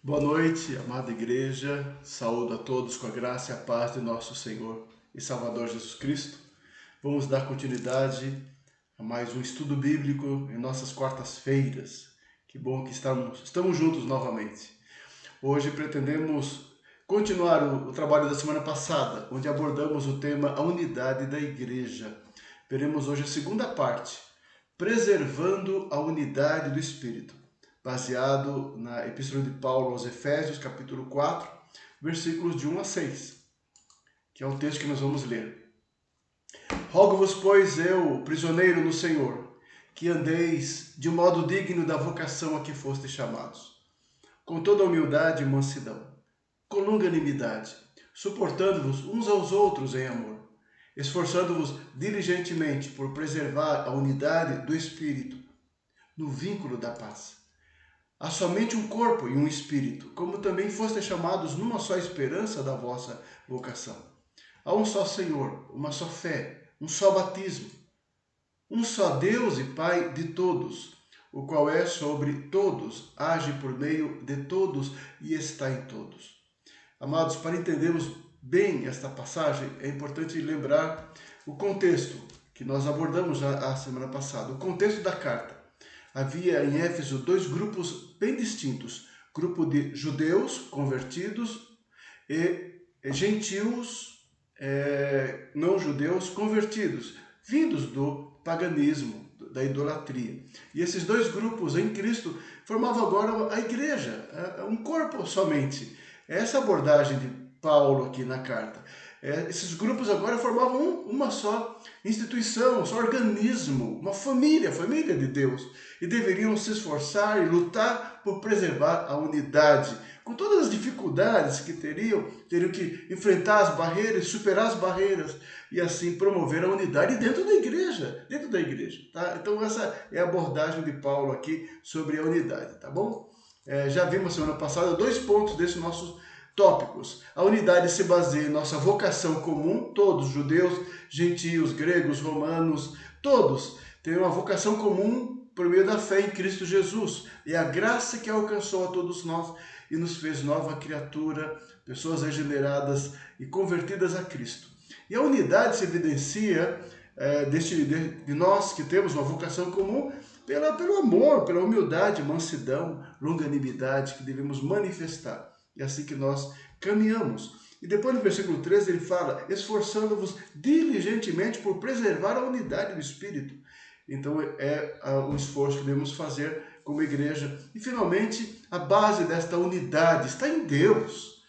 Boa noite, amada igreja. Saúdo a todos com a graça e a paz de nosso Senhor e Salvador Jesus Cristo. Vamos dar continuidade a mais um estudo bíblico em nossas quartas-feiras. Que bom que estamos juntos novamente. Hoje pretendemos continuar o trabalho da semana passada, onde abordamos o tema A Unidade da Igreja. Veremos hoje a segunda parte, Preservando a Unidade do Espírito, baseado na Epístola de Paulo aos Efésios, capítulo 4, versículos de 1 a 6, que é o texto que nós vamos ler. Rogo-vos, pois, eu, prisioneiro no Senhor, que andeis de modo digno da vocação a que fostes chamados, com toda humildade e mansidão, com longanimidade, suportando-vos uns aos outros em amor, esforçando-vos diligentemente por preservar a unidade do Espírito no vínculo da paz. Há somente um corpo e um espírito, como também fostes chamados numa só esperança da vossa vocação. Há um só Senhor, uma só fé, um só batismo, um só Deus e Pai de todos, o qual é sobre todos, age por meio de todos e está em todos. Amados, para entendermos bem esta passagem, é importante lembrar o contexto que nós abordamos já a semana passada, o contexto da carta. Havia em Éfeso dois grupos bem distintos, grupo de judeus convertidos e gentios não judeus convertidos, vindos do paganismo, da idolatria. E esses dois grupos em Cristo formavam agora a igreja, um corpo somente. Essa abordagem de Paulo aqui na carta. Esses grupos agora formavam uma só instituição, um só organismo, uma família, a família de Deus. E deveriam se esforçar e lutar por preservar a unidade. Com todas as dificuldades que teriam que enfrentar as barreiras, superar as barreiras e assim promover a unidade dentro da igreja, tá? Então essa é a abordagem de Paulo aqui sobre a unidade, tá bom? Já vimos semana passada dois pontos desses nossos tópicos. A unidade se baseia em nossa vocação comum, todos, judeus, gentios, gregos, romanos, todos têm uma vocação comum por meio da fé em Cristo Jesus. E a graça que alcançou a todos nós e nos fez nova criatura, pessoas regeneradas e convertidas a Cristo. E a unidade se evidencia de nós que temos uma vocação comum pelo amor, pela humildade, mansidão, longanimidade que devemos manifestar. É assim que nós caminhamos. E depois no versículo 13 ele fala, esforçando-vos diligentemente por preservar a unidade do Espírito. Então é um esforço que devemos fazer como igreja. E finalmente, a base desta unidade está em Deus.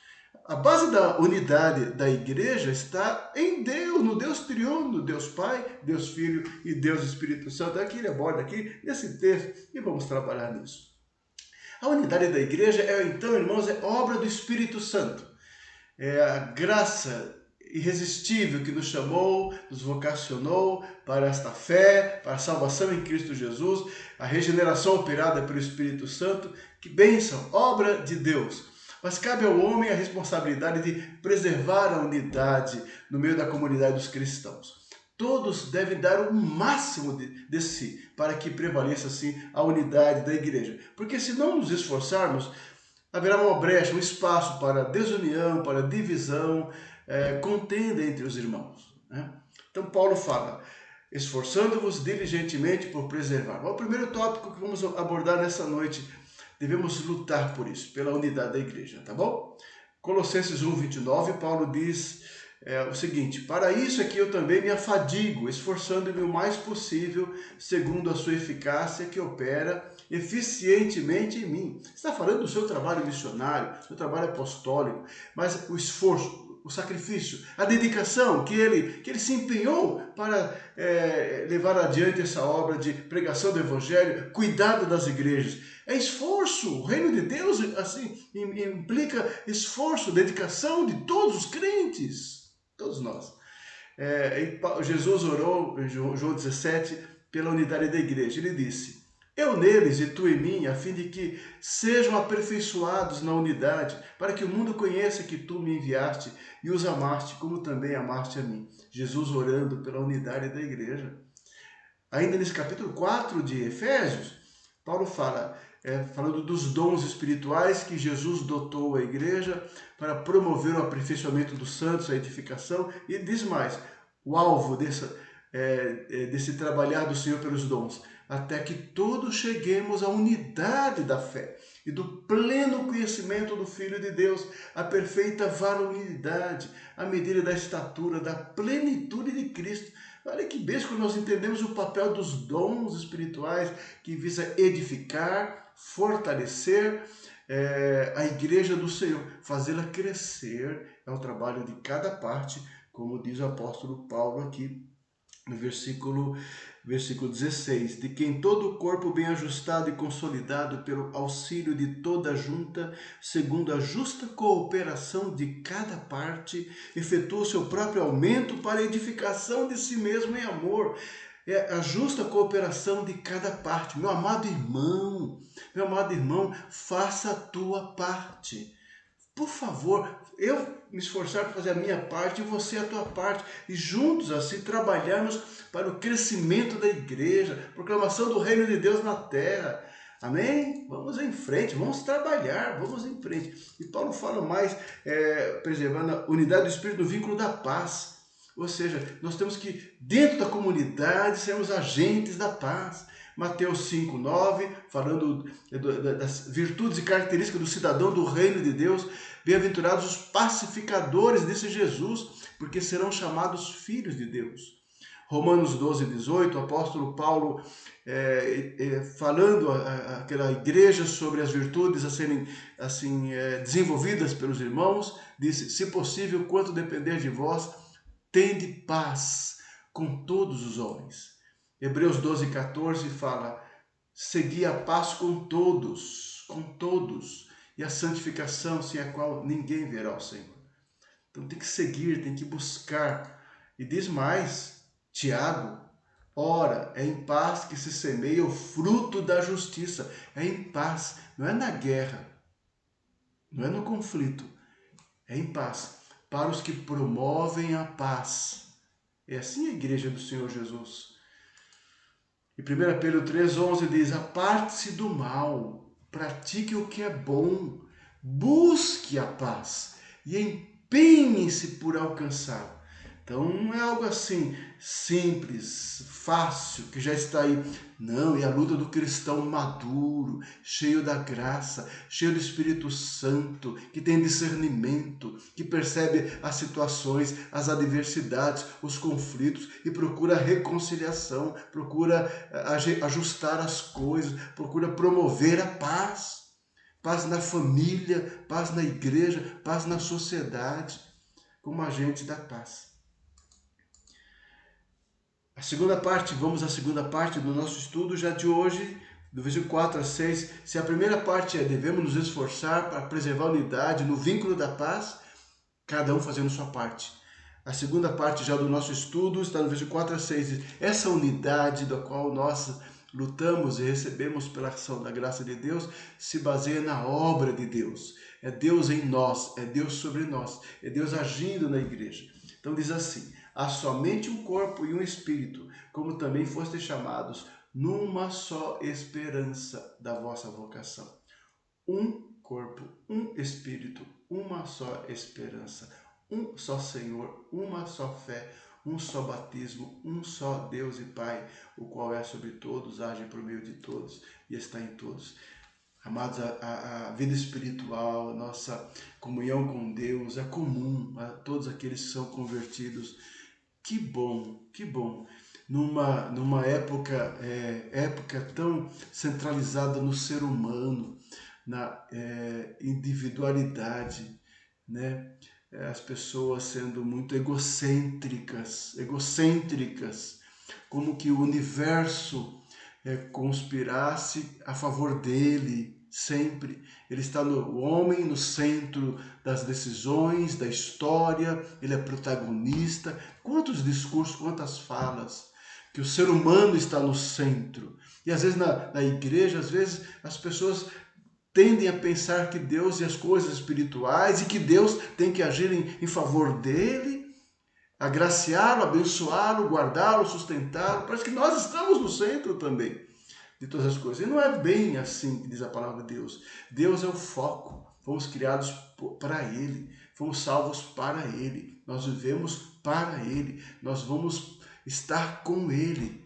A base da unidade da igreja está em Deus, no Deus triuno, Deus Pai, Deus Filho e Deus Espírito Santo. Aqui ele aborda aqui nesse texto e vamos trabalhar nisso. A unidade da igreja então, irmãos, é obra do Espírito Santo. É a graça irresistível que nos chamou, nos vocacionou para esta fé, para a salvação em Cristo Jesus, a regeneração operada pelo Espírito Santo. Que bênção, obra de Deus. Mas cabe ao homem a responsabilidade de preservar a unidade no meio da comunidade dos cristãos. Todos devem dar o máximo de si para que prevaleça assim a unidade da igreja. Porque se não nos esforçarmos, haverá uma brecha, um espaço para desunião, para divisão, contenda entre os irmãos, né? Então Paulo fala, esforçando-vos diligentemente por preservar. O primeiro tópico que vamos abordar nessa noite, devemos lutar por isso, pela unidade da igreja, tá bom? Colossenses 1:29, Paulo diz o seguinte, para isso é que eu também me afadigo, esforçando-me o mais possível, segundo a sua eficácia que opera eficientemente em mim. Está falando do seu trabalho missionário, do seu trabalho apostólico, mas o esforço, o sacrifício, a dedicação que ele se empenhou para levar adiante essa obra de pregação do evangelho, cuidado das igrejas. É esforço, o reino de Deus assim implica esforço, dedicação de todos os crentes. Todos nós. Jesus orou em João 17 pela unidade da igreja. Ele disse, eu neles e tu em mim, a fim de que sejam aperfeiçoados na unidade, para que o mundo conheça que tu me enviaste e os amaste, como também amaste a mim. Jesus orando pela unidade da igreja. Ainda nesse capítulo 4 de Efésios, Paulo fala, falando dos dons espirituais que Jesus dotou à igreja para promover o aperfeiçoamento dos santos, a edificação, e diz mais, o alvo desse trabalhar do Senhor pelos dons, até que todos cheguemos à unidade da fé e do pleno conhecimento do Filho de Deus, a perfeita varonilidade, à medida da estatura, da plenitude de Cristo. Olha que bênção quando nós entendemos o papel dos dons espirituais que visa edificar, fortalecer a igreja do Senhor, fazê-la crescer. É o trabalho de cada parte, como diz o apóstolo Paulo aqui no versículo 16, de quem todo o corpo bem ajustado e consolidado pelo auxílio de toda a junta, segundo a justa cooperação de cada parte, efetua o seu próprio aumento para a edificação de si mesmo em amor. É a justa cooperação de cada parte. Meu amado irmão, faça a tua parte. Por favor, eu me esforçar para fazer a minha parte e você a tua parte. E juntos assim trabalharmos para o crescimento da igreja, proclamação do reino de Deus na terra. Amém? Vamos em frente, vamos trabalhar, vamos em frente. E Paulo fala mais, preservando a unidade do Espírito no vínculo da paz. Ou seja, nós temos que, dentro da comunidade, sermos agentes da paz. Mateus 5:9, falando das virtudes e características do cidadão do reino de Deus. Bem-aventurados os pacificadores, disse Jesus, porque serão chamados filhos de Deus. Romanos 12:18, o apóstolo Paulo falando àquela igreja sobre as virtudes a serem assim, desenvolvidas pelos irmãos, disse, se possível, quanto depender de vós, tende paz com todos os homens. Hebreus 12:14 fala, segui a paz com todos, e a santificação, sem a qual ninguém verá o Senhor. Então tem que seguir, tem que buscar. E diz mais, Tiago, ora, é em paz que se semeia o fruto da justiça. É em paz, não é na guerra, não é no conflito, é em paz. Para os que promovem a paz. É assim a igreja do Senhor Jesus. E 1 Pedro 3:11 diz, aparte-se do mal, pratique o que é bom, busque a paz e empenhe-se por alcançá-la. Então não é algo assim simples, fácil, que já está aí. Não, é a luta do cristão maduro, cheio da graça, cheio do Espírito Santo, que tem discernimento, que percebe as situações, as adversidades, os conflitos e procura reconciliação, procura ajustar as coisas, procura promover a paz. Paz na família, paz na igreja, paz na sociedade, como agente da paz. Vamos à segunda parte do nosso estudo já de hoje, do versículo 4 a 6. Se a primeira parte devemos nos esforçar para preservar a unidade no vínculo da paz, cada um fazendo sua parte. A segunda parte já do nosso estudo está no versículo 4 a 6. Essa unidade da qual nós lutamos e recebemos pela ação da graça de Deus se baseia na obra de Deus. É Deus em nós, é Deus sobre nós, é Deus agindo na igreja. Então diz assim, há somente um corpo e um espírito, como também fostes chamados, numa só esperança da vossa vocação. Um corpo, um espírito, uma só esperança, um só Senhor, uma só fé, um só batismo, um só Deus e Pai, o qual é sobre todos, age por meio de todos e está em todos. Amados, a vida espiritual, a nossa comunhão com Deus é comum a todos aqueles que são convertidos. Que bom, que bom. Numa época tão centralizada no ser humano, na individualidade, né? As pessoas sendo muito egocêntricas, como que o universo conspirasse a favor dele sempre. Ele está o homem no centro das decisões, da história, ele é protagonista. Quantos discursos, quantas falas, que o ser humano está no centro. E às vezes na igreja, às vezes as pessoas tendem a pensar que Deus e as coisas espirituais, e que Deus tem que agir em favor dele, agraciá-lo, abençoá-lo, guardá-lo, sustentá-lo. Parece que nós estamos no centro também. de todas as coisas. E não é bem assim que diz a palavra de Deus. Deus é o foco. Fomos criados para Ele. Fomos salvos para Ele. Nós vivemos para Ele. Nós vamos estar com Ele,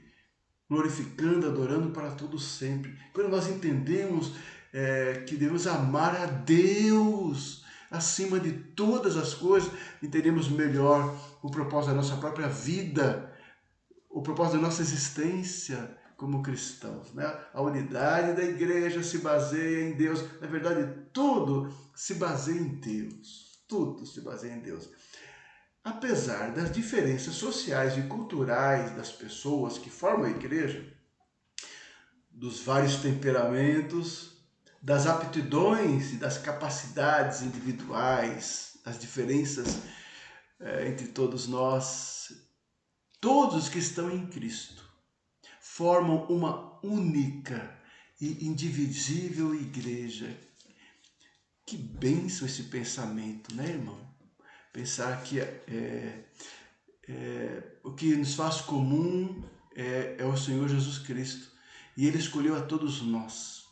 glorificando, adorando para todos sempre. Quando nós entendemos que devemos amar a Deus acima de todas as coisas, entendemos melhor o propósito da nossa própria vida, o propósito da nossa existência como cristãos, né? A unidade da igreja se baseia em Deus. Na verdade, tudo se baseia em Deus. Tudo se baseia em Deus. Apesar das diferenças sociais e culturais das pessoas que formam a igreja, dos vários temperamentos, das aptidões e das capacidades individuais, as diferenças entre todos nós, todos que estão em Cristo formam uma única e indivisível igreja. Que bênção esse pensamento, né, irmão? Pensar que o que nos faz comum é o Senhor Jesus Cristo. E Ele escolheu a todos nós,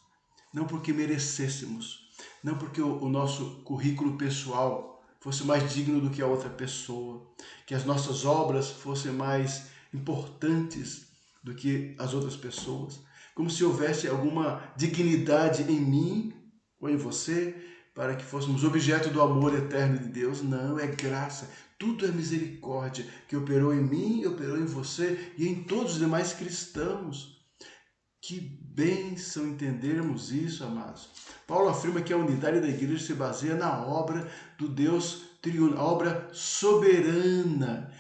não porque merecêssemos, não porque o nosso currículo pessoal fosse mais digno do que a outra pessoa, que as nossas obras fossem mais importantes do que as outras pessoas, como se houvesse alguma dignidade em mim ou em você para que fôssemos objeto do amor eterno de Deus. Não, é graça, tudo é misericórdia que operou em mim, operou em você e em todos os demais cristãos. Que bênção entendermos isso, amados. Paulo afirma que a unidade da igreja se baseia na obra do Deus triuno, a obra soberana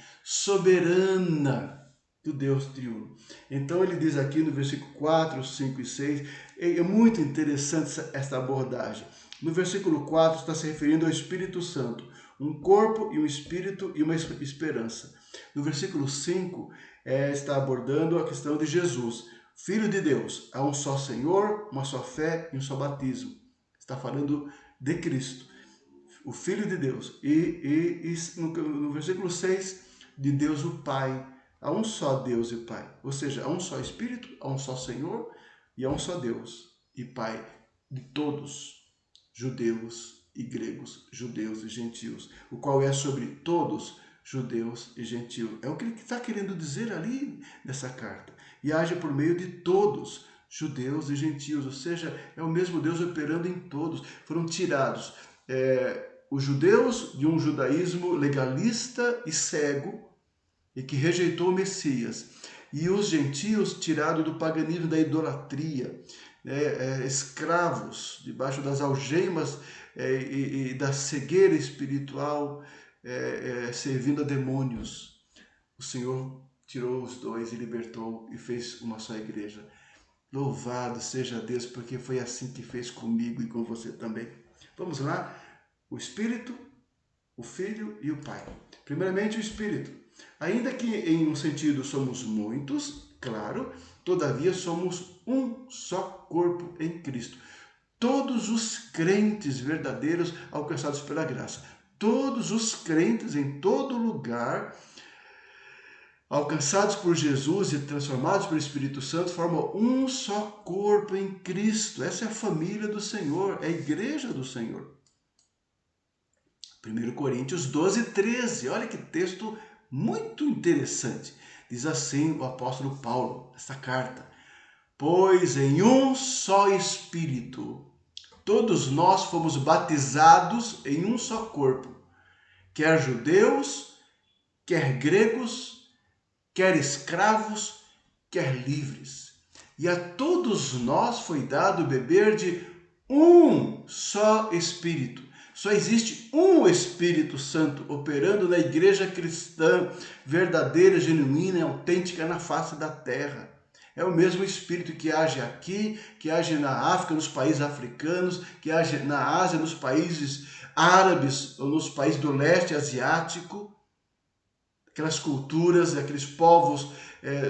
do Deus triuno. Então ele diz aqui no versículo 4, 5 e 6, é muito interessante esta abordagem. No versículo 4 está se referindo ao Espírito Santo, um corpo e um espírito e uma esperança. No versículo 5 está abordando a questão de Jesus, Filho de Deus. Há um só Senhor, uma só fé e um só batismo. Está falando de Cristo, o Filho de Deus. E no versículo 6, de Deus o Pai. Há um só Deus e Pai. Ou seja, há um só Espírito, há um só Senhor e há um só Deus e Pai de todos, judeus e gregos, judeus e gentios, o qual é sobre todos, judeus e gentios. É o que ele está querendo dizer ali nessa carta. E age por meio de todos, judeus e gentios, ou seja, é o mesmo Deus operando em todos. Foram tirados os judeus de um judaísmo legalista e cego e que rejeitou o Messias, e os gentios tirados do paganismo, da idolatria, escravos debaixo das algemas e da cegueira espiritual, servindo a demônios. O Senhor tirou os dois e libertou e fez uma só igreja. Louvado seja Deus, porque foi assim que fez comigo e com você também. Vamos lá? O Espírito, o Filho e o Pai. Primeiramente o Espírito. Ainda que em um sentido somos muitos, claro, todavia somos um só corpo em Cristo. Todos os crentes verdadeiros alcançados pela graça, todos os crentes em todo lugar, alcançados por Jesus e transformados pelo Espírito Santo, formam um só corpo em Cristo. Essa é a família do Senhor, é a igreja do Senhor. 1 Coríntios 12, 13, olha que texto muito interessante. Diz assim o apóstolo Paulo, essa carta: pois em um só Espírito todos nós fomos batizados em um só corpo, quer judeus, quer gregos, quer escravos, quer livres. E a todos nós foi dado beber de um só Espírito. Só existe um Espírito Santo operando na igreja cristã verdadeira, genuína e autêntica na face da terra. É o mesmo Espírito que age aqui, que age na África, nos países africanos, que age na Ásia, nos países árabes ou nos países do leste asiático, aquelas culturas, aqueles povos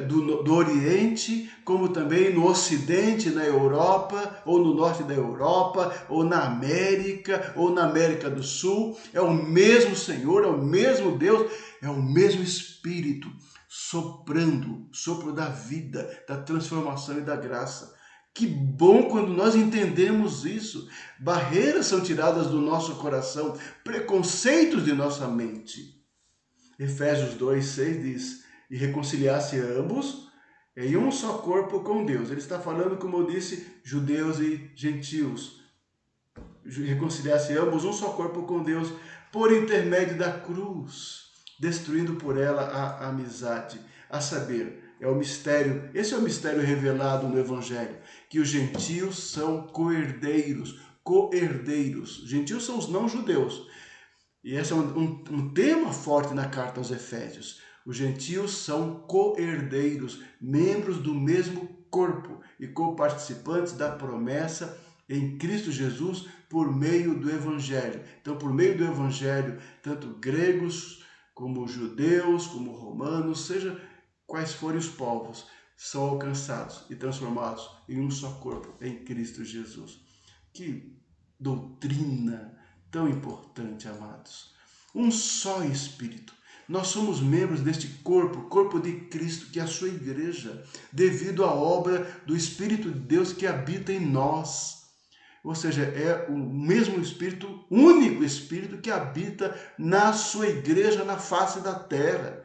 do Oriente, como também no Ocidente, na Europa, ou no Norte da Europa, ou na América, ou na América do Sul. É o mesmo Senhor, é o mesmo Deus, é o mesmo Espírito soprando, sopro da vida, da transformação e da graça. Que bom quando nós entendemos isso. Barreiras são tiradas do nosso coração, preconceitos de nossa mente. Efésios 2:6 diz, e reconciliar-se ambos em um só corpo com Deus. Ele está falando, como eu disse, judeus e gentios. Reconciliar-se ambos um só corpo com Deus por intermédio da cruz, destruindo por ela a amizade. A saber, esse é o mistério revelado no Evangelho, que os gentios são co-herdeiros. Gentios são os não-judeus. E esse é um tema forte na carta aos Efésios. Os gentios são co-herdeiros, membros do mesmo corpo e co-participantes da promessa em Cristo Jesus por meio do Evangelho. Então, por meio do Evangelho, tanto gregos como judeus, como romanos, seja quais forem os povos, são alcançados e transformados em um só corpo em Cristo Jesus. Que doutrina tão importante, amados. Um só Espírito. Nós somos membros deste corpo de Cristo, que é a sua igreja, devido à obra do Espírito de Deus que habita em nós. Ou seja, é o mesmo Espírito, único Espírito que habita na sua igreja, na face da terra.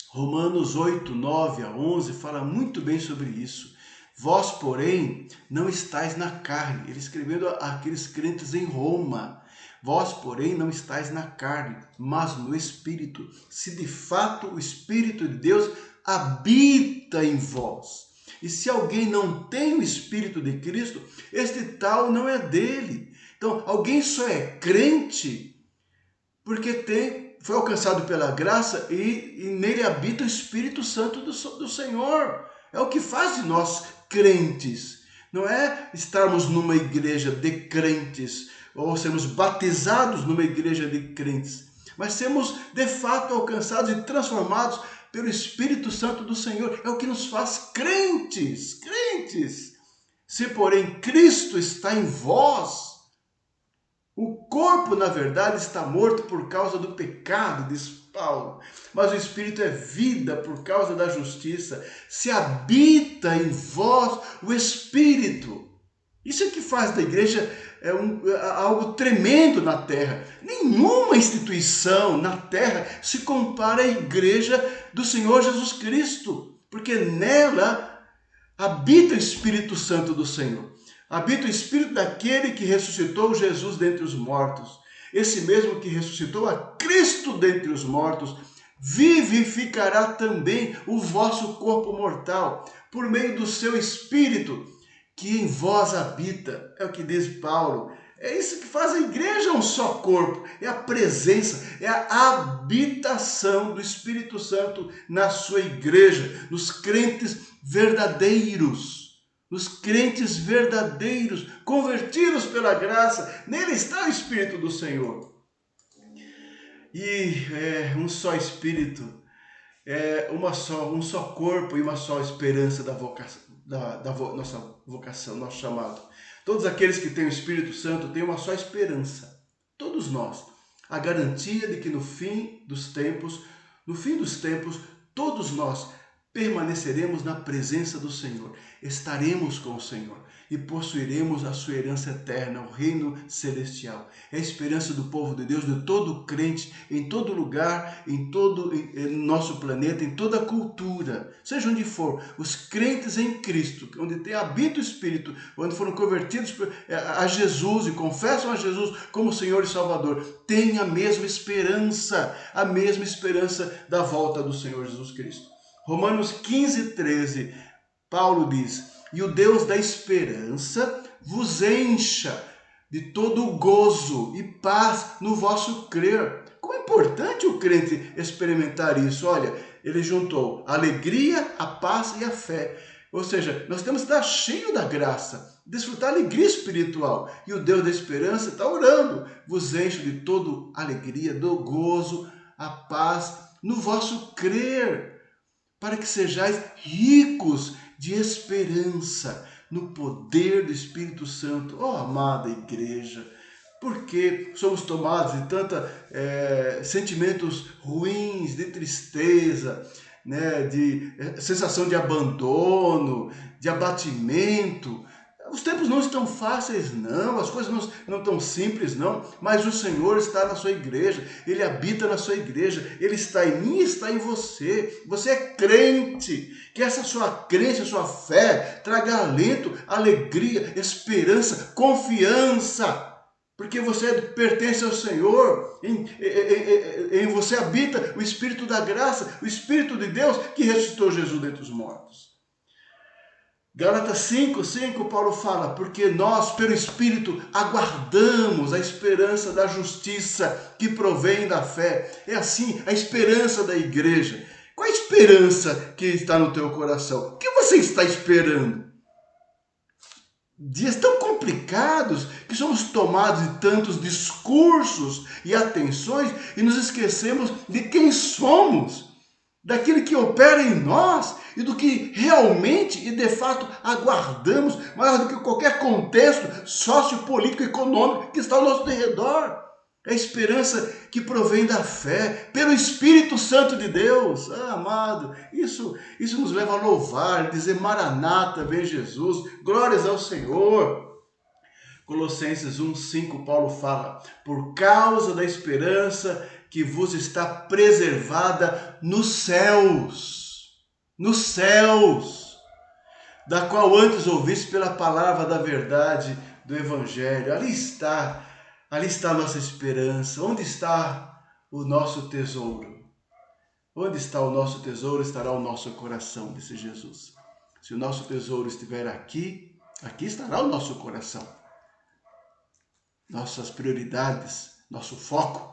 Romanos 8, 9 a 11 fala muito bem sobre isso. Vós, porém, não estáis na carne. Ele escrevendo àqueles crentes em Roma. Vós, porém, não estáis na carne, mas no Espírito. Se de fato o Espírito de Deus habita em vós. E se alguém não tem o Espírito de Cristo, este tal não é dele. Então, alguém só é crente porque foi alcançado pela graça e nele habita o Espírito Santo do Senhor. É o que faz de nós crentes. Não é estarmos numa igreja de crentes ou sermos batizados numa igreja de crentes, mas sermos de fato alcançados e transformados pelo Espírito Santo do Senhor. É o que nos faz crentes. Se, porém, Cristo está em vós, o corpo, na verdade, está morto por causa do pecado, diz Paulo, mas o Espírito é vida por causa da justiça. Se habita em vós o Espírito. Isso é que faz da igreja algo tremendo na terra. Nenhuma instituição na terra se compara à igreja do Senhor Jesus Cristo, porque nela habita o Espírito Santo do Senhor. Habita o Espírito daquele que ressuscitou Jesus dentre os mortos. Esse mesmo que ressuscitou a Cristo dentre os mortos, vivificará também o vosso corpo mortal, por meio do seu Espírito, que em vós habita. É o que diz Paulo. É isso que faz a igreja um só corpo. É a presença, é a habitação do Espírito Santo na sua igreja, nos crentes verdadeiros. Nos crentes verdadeiros, convertidos pela graça. Nele está o Espírito do Senhor. E é um só Espírito, um só corpo e uma só esperança da vocação. Nossa vocação, nosso chamado. Todos aqueles que têm o Espírito Santo têm uma só esperança. Todos nós. A garantia de que no fim dos tempos, todos nós permaneceremos na presença do Senhor. Estaremos com o Senhor e possuiremos a sua herança eterna, o reino celestial. É a esperança do povo de Deus, de todo crente, em todo lugar, em nosso planeta, em toda cultura, seja onde for. Os crentes em Cristo, onde habita o Espírito, onde foram convertidos a Jesus e confessam a Jesus como Senhor e Salvador, têm a mesma esperança da volta do Senhor Jesus Cristo. Romanos 15, 13, Paulo diz, e o Deus da esperança vos encha de todo o gozo e paz no vosso crer. Como é importante o crente experimentar isso. Olha, ele juntou a alegria, a paz e a fé. Ou seja, nós temos que estar cheio da graça, desfrutar a alegria espiritual. E o Deus da esperança está orando, vos enche de toda a alegria, do gozo, a paz no vosso crer, para que sejais ricos de esperança no poder do Espírito Santo. Oh, amada igreja, porque somos tomados de tantos sentimentos ruins, de tristeza, né, de sensação de abandono, de abatimento. Os tempos não estão fáceis, não, as coisas não estão simples, não, mas o Senhor está na sua igreja, Ele habita na sua igreja, Ele está em mim e está em você. Você é crente, que essa sua crença, sua fé, traga alento, alegria, esperança, confiança, porque você pertence ao Senhor, em você habita o Espírito da graça, o Espírito de Deus que ressuscitou Jesus dentre os mortos. Gálatas 5:5, Paulo fala, porque nós, pelo Espírito, aguardamos a esperança da justiça que provém da fé. É assim, a esperança da igreja. Qual a esperança que está no teu coração? O que você está esperando? Dias tão complicados que somos tomados de tantos discursos e atenções e nos esquecemos de quem somos, daquele que opera em nós e do que realmente e de fato aguardamos, maior do que qualquer contexto sociopolítico, econômico que está ao nosso redor. É a esperança que provém da fé, pelo Espírito Santo de Deus. Amado, isso nos leva a louvar, dizer Maranata, vem Jesus, glórias ao Senhor. Colossenses 1:5, Paulo fala, por causa da esperança que vos está preservada nos céus, da qual antes ouviste pela palavra da verdade do Evangelho. Ali está a nossa esperança. Onde está o nosso tesouro? Onde está o nosso tesouro, estará o nosso coração, disse Jesus. Se o nosso tesouro estiver aqui, aqui estará o nosso coração. Nossas prioridades, nosso foco,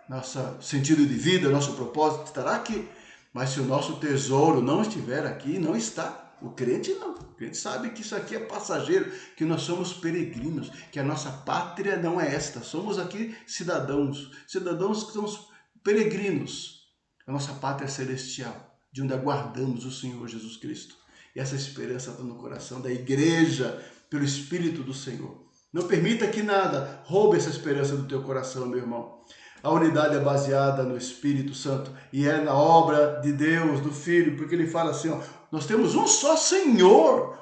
nosso sentido de vida, nosso propósito estará aqui. Mas se o nosso tesouro não estiver aqui, não está. O crente não. O crente sabe que isso aqui é passageiro, que nós somos peregrinos, que a nossa pátria não é esta. Somos aqui cidadãos que somos peregrinos. A nossa pátria é celestial, de onde aguardamos o Senhor Jesus Cristo. E essa esperança está no coração da igreja, pelo Espírito do Senhor. Não permita que nada roube essa esperança do teu coração, meu irmão. A unidade é baseada no Espírito Santo e é na obra de Deus, do Filho, porque ele fala assim, ó, nós temos um só Senhor,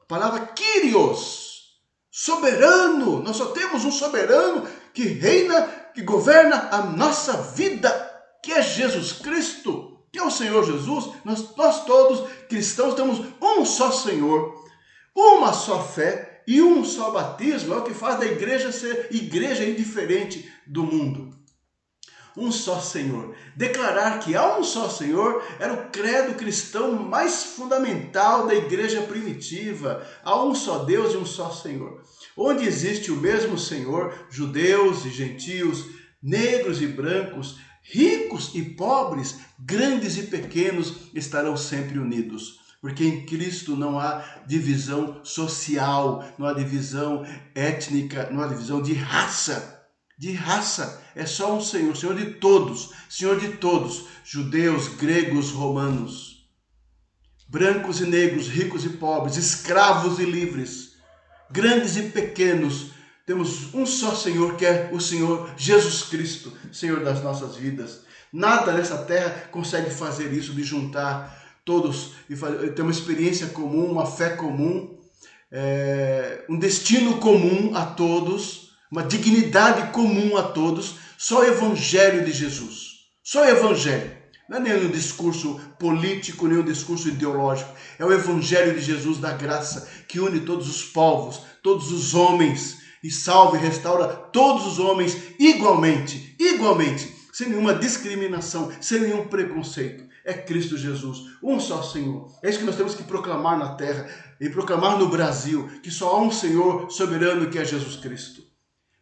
a palavra Kyrios, soberano, nós só temos um soberano que reina, que governa a nossa vida, que é Jesus Cristo, que é o Senhor Jesus. Nós todos cristãos temos um só Senhor, uma só fé, e um só batismo. É o que faz da igreja ser igreja indiferente do mundo. Um só Senhor. Declarar que há um só Senhor era o credo cristão mais fundamental da igreja primitiva. Há um só Deus e um só Senhor. Onde existe o mesmo Senhor, judeus e gentios, negros e brancos, ricos e pobres, grandes e pequenos estarão sempre unidos. Porque em Cristo não há divisão social, não há divisão étnica, não há divisão de raça. É só um Senhor, Senhor de todos, judeus, gregos, romanos, brancos e negros, ricos e pobres, escravos e livres, grandes e pequenos. Temos um só Senhor, que é o Senhor Jesus Cristo, Senhor das nossas vidas. Nada nessa terra consegue fazer isso, de juntar todos e ter uma experiência comum, uma fé comum, um destino comum a todos, uma dignidade comum a todos. Só o Evangelho de Jesus, só o Evangelho. Não é nenhum discurso político, nenhum discurso ideológico. É o Evangelho de Jesus da graça, que une todos os povos, todos os homens, e salva e restaura todos os homens igualmente, sem nenhuma discriminação, sem nenhum preconceito. É Cristo Jesus, um só Senhor. É isso que nós temos que proclamar na terra e proclamar no Brasil, que só há um Senhor soberano, que é Jesus Cristo.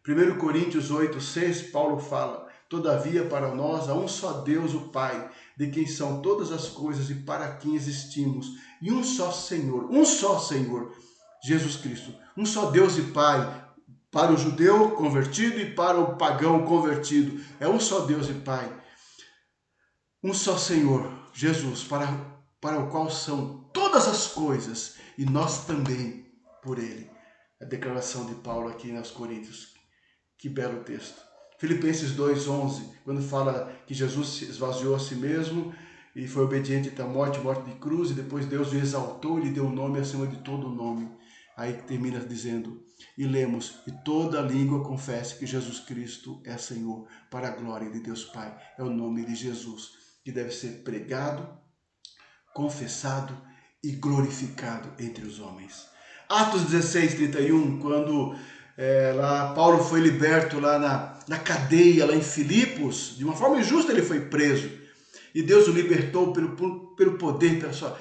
1 Coríntios 8:6, Paulo fala, todavia para nós há um só Deus, o Pai, de quem são todas as coisas e para quem existimos, e um só Senhor, Jesus Cristo. Um só Deus e Pai, para o judeu convertido e para o pagão convertido. É um só Deus e Pai. Um só Senhor, Jesus, para o qual são todas as coisas, e nós também por Ele. A declaração de Paulo aqui aos Coríntios. Que belo texto. Filipenses 2:11, quando fala que Jesus se esvaziou a si mesmo e foi obediente até a morte de cruz, e depois Deus o exaltou e lhe deu um nome acima de todo nome. Aí termina dizendo, e lemos, e toda língua confesse que Jesus Cristo é Senhor, para a glória de Deus Pai. É o nome de Jesus que deve ser pregado, confessado e glorificado entre os homens. Atos 16:31, quando lá Paulo foi liberto lá na cadeia, lá em Filipos, de uma forma injusta ele foi preso, e Deus o libertou pelo poder, pela sua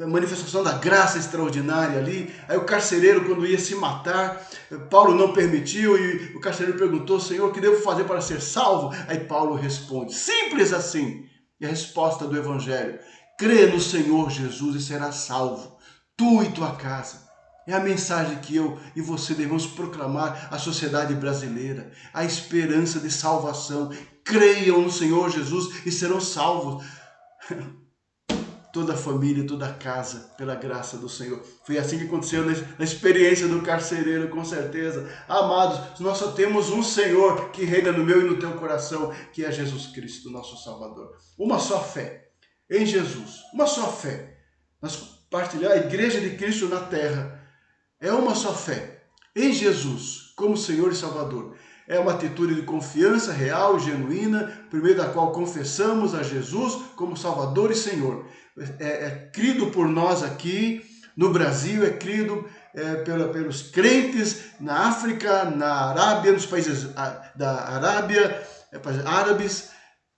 manifestação da graça extraordinária ali. Aí o carcereiro, quando ia se matar, Paulo não permitiu, e o carcereiro perguntou, Senhor, o que devo fazer para ser salvo? Aí Paulo responde, simples assim, e a resposta do Evangelho, crê no Senhor Jesus e serás salvo, tu e tua casa. É a mensagem que eu e você devemos proclamar à sociedade brasileira, a esperança de salvação. Creiam no Senhor Jesus e serão salvos. Toda a família, toda a casa, pela graça do Senhor. Foi assim que aconteceu na experiência do carcereiro, com certeza. Amados, nós só temos um Senhor que reina no meu e no teu coração, que é Jesus Cristo, nosso Salvador. Uma só fé em Jesus, uma só fé. Nós partilhar a igreja de Cristo na terra é uma só fé em Jesus como Senhor e Salvador. É uma atitude de confiança real e genuína, por meio da qual confessamos a Jesus como Salvador e Senhor. É crido por nós aqui no Brasil, é crido pelos crentes na África, na Arábia, nos países da Arábia, países árabes,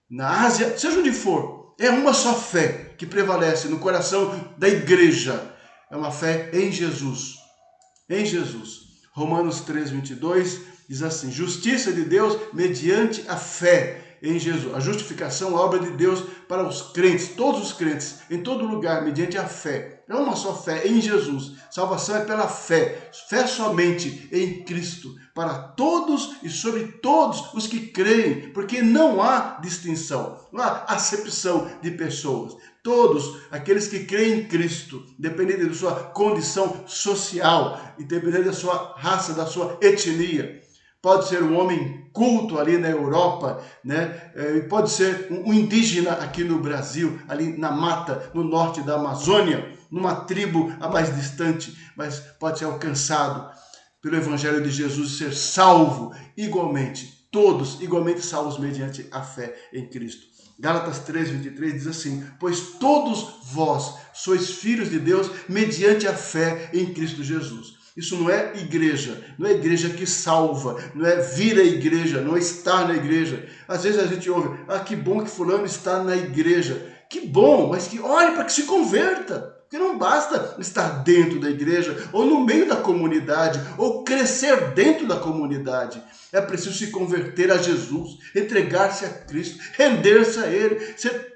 na Ásia, seja onde for. É uma só fé que prevalece no coração da igreja. É uma fé em Jesus. Em Jesus. Romanos 3:22 diz assim, justiça de Deus mediante a fé em Jesus. A justificação, a obra de Deus para os crentes, todos os crentes, em todo lugar, mediante a fé. É uma só fé em Jesus. Salvação é pela fé. Fé somente em Cristo. Para todos e sobre todos os que creem. Porque não há distinção. Não há acepção de pessoas. Todos aqueles que creem em Cristo, independente da sua condição social, independente da sua raça, da sua etnia, pode ser um homem culto ali na Europa, né? Pode ser um indígena aqui no Brasil, ali na mata, no norte da Amazônia, numa tribo a mais distante, mas pode ser alcançado pelo Evangelho de Jesus e ser salvo igualmente, todos igualmente salvos mediante a fé em Cristo. Gálatas 3:23 diz assim, pois todos vós sois filhos de Deus mediante a fé em Cristo Jesus. Isso não é igreja, não é igreja que salva, não é vir à igreja, não é estar na igreja. Às vezes a gente ouve, que bom que fulano está na igreja. Que bom, mas que olhe para que se converta. Porque não basta estar dentro da igreja, ou no meio da comunidade, ou crescer dentro da comunidade. É preciso se converter a Jesus, entregar-se a Cristo, render-se a Ele, ser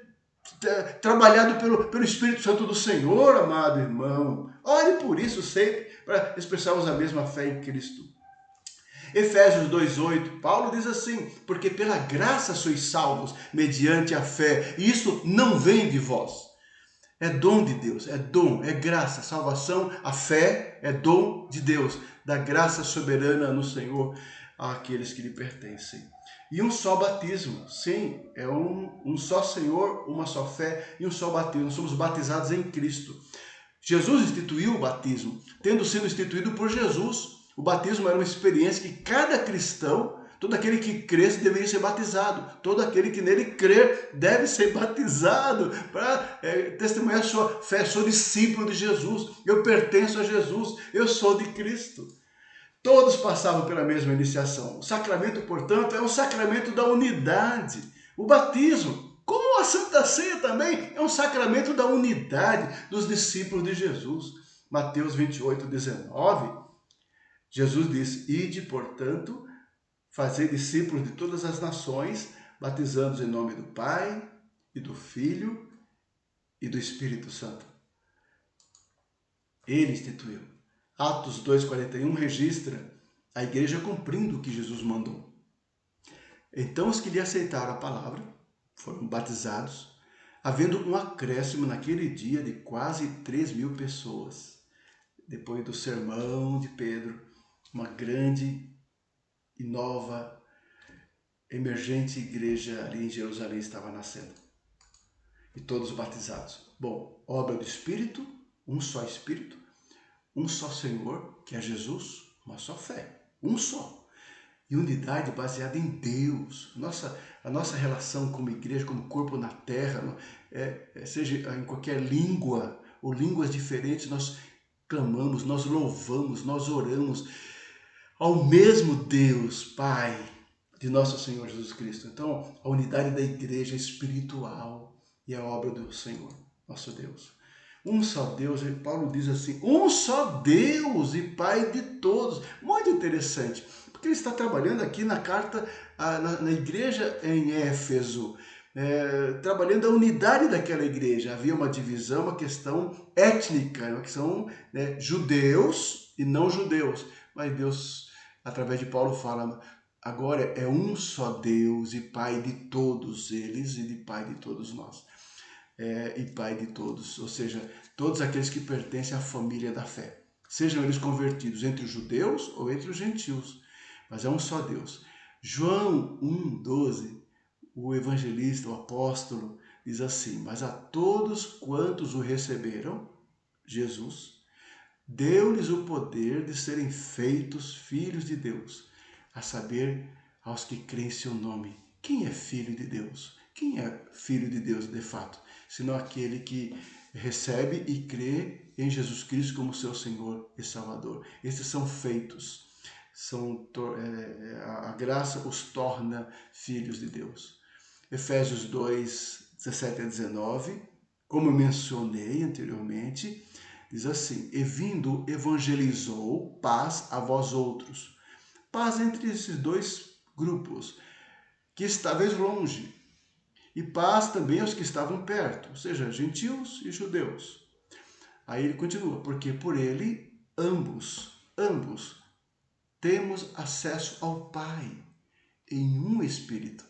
trabalhado pelo Espírito Santo do Senhor, amado irmão. Ore por isso sempre, para expressarmos a mesma fé em Cristo. Efésios 2:8, Paulo diz assim, porque pela graça sois salvos, mediante a fé, e isso não vem de vós. É dom de Deus, é dom, é graça. Salvação, a fé é dom de Deus, da graça soberana no Senhor àqueles que lhe pertencem. E um só batismo, sim, é um só Senhor, uma só fé e um só batismo. Somos batizados em Cristo. Jesus instituiu o batismo, tendo sido instituído por Jesus. O batismo era uma experiência que cada cristão, todo aquele que cresce deveria ser batizado. Todo aquele que nele crer deve ser batizado para testemunhar a sua fé. Sou discípulo de Jesus, eu pertenço a Jesus, eu sou de Cristo. Todos passavam pela mesma iniciação. O sacramento, portanto, é um sacramento da unidade. O batismo, como a Santa Ceia também, é um sacramento da unidade dos discípulos de Jesus. Mateus 28:19, Jesus disse, ide, portanto, fazer discípulos de todas as nações, batizando-os em nome do Pai, e do Filho, e do Espírito Santo. Ele instituiu. Atos 2:41 registra a igreja cumprindo o que Jesus mandou. Então os que lhe aceitaram a palavra foram batizados, havendo um acréscimo naquele dia de quase 3.000 pessoas. Depois do sermão de Pedro, uma grande e nova emergente igreja ali em Jerusalém estava nascendo. E todos batizados. Bom, obra do Espírito, um só Espírito, um só Senhor, que é Jesus, uma só fé, um só. E unidade baseada em Deus. A nossa relação como igreja, como corpo na terra, seja em qualquer língua ou línguas diferentes, nós clamamos, nós louvamos, nós oramos ao mesmo Deus, Pai de nosso Senhor Jesus Cristo. Então, a unidade da igreja é espiritual e é a obra do Senhor, nosso Deus. Um só Deus, e Paulo diz assim, um só Deus e Pai de todos. Muito interessante, porque ele está trabalhando aqui na carta, na igreja em Éfeso, trabalhando a unidade daquela igreja. Havia uma divisão, uma questão étnica, uma questão, judeus e não judeus. Mas Deus, através de Paulo, fala, agora é um só Deus e Pai de todos eles e de Pai de todos nós. E Pai de todos, ou seja, todos aqueles que pertencem à família da fé, sejam eles convertidos entre os judeus ou entre os gentios, mas é um só Deus. João 1,12, o evangelista, o apóstolo, diz assim, mas a todos quantos o receberam, Jesus, deu-lhes o poder de serem feitos filhos de Deus, a saber, aos que creem em seu nome. Quem é filho de Deus? Quem é filho de Deus de fato? Senão aquele que recebe e crê em Jesus Cristo como seu Senhor e Salvador. Esses são feitos, a graça os torna filhos de Deus. Efésios 2, 17 a 19, como eu mencionei anteriormente, diz assim, e vindo evangelizou paz a vós outros. Paz entre esses dois grupos, que estáveis longe, e paz também aos que estavam perto, ou seja, gentios e judeus. Aí ele continua, porque por ele, ambos, temos acesso ao Pai em um Espírito.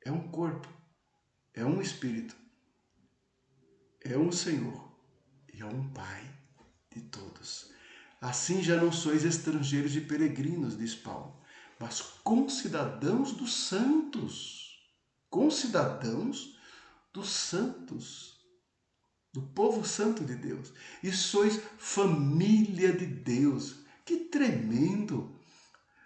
É um corpo, é um Espírito, é um Senhor e é um Pai de todos. Assim já não sois estrangeiros e peregrinos, diz Paulo, mas concidadãos dos santos. Concidadãos dos santos, do povo santo de Deus. E sois família de Deus. Que tremendo!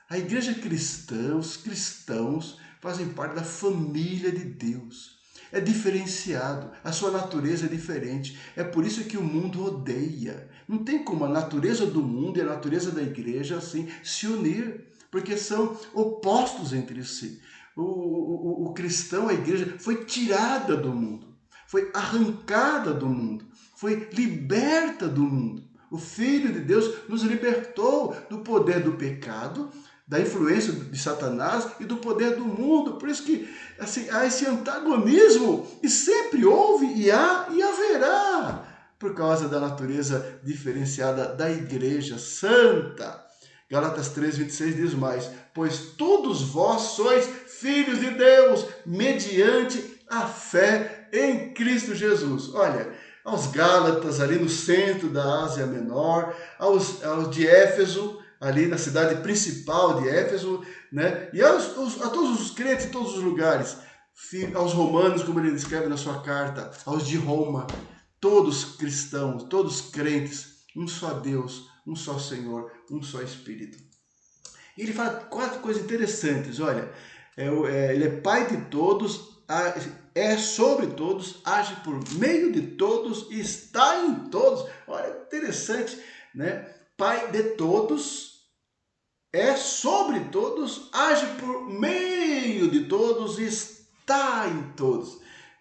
A igreja cristã, os cristãos, fazem parte da família de Deus. É diferenciado, a sua natureza é diferente. É por isso que o mundo odeia. Não tem como a natureza do mundo e a natureza da igreja assim se unir, porque são opostos entre si. O cristão, a igreja, foi tirada do mundo, foi arrancada do mundo, foi liberta do mundo. O Filho de Deus nos libertou do poder do pecado, da influência de Satanás e do poder do mundo. Por isso que assim, há esse antagonismo, e sempre houve, e há, e haverá, por causa da natureza diferenciada da igreja santa. Gálatas 3,26 diz mais, pois todos vós sois filhos de Deus, mediante a fé em Cristo Jesus. Olha, aos Gálatas, ali no centro da Ásia Menor, aos de Éfeso, ali na cidade principal de Éfeso, né? E a todos os crentes em todos os lugares, aos romanos, como ele escreve na sua carta, aos de Roma, todos cristãos, todos crentes, um só Deus, um só Senhor, um só Espírito. E ele fala 4 coisas interessantes. Olha, ele é Pai de todos, é sobre todos, age por meio de todos e está em todos. Olha, interessante, né? Pai de todos, é sobre todos, age por meio de todos e está em todos.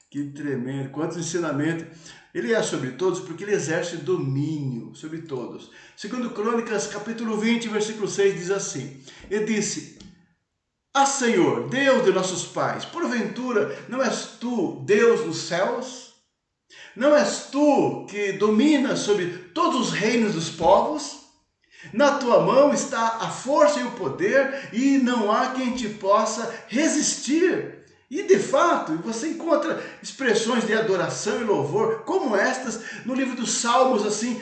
Que tremendo, quantos ensinamentos. Ele é sobre todos porque ele exerce domínio sobre todos. Segundo Crônicas, capítulo 20, versículo 6, diz assim, ele disse, Senhor, Deus de nossos pais, porventura não és tu Deus nos céus? Não és tu que dominas sobre todos os reinos dos povos? Na tua mão está a força e o poder, e não há quem te possa resistir. E de fato, você encontra expressões de adoração e louvor como estas no livro dos Salmos, assim,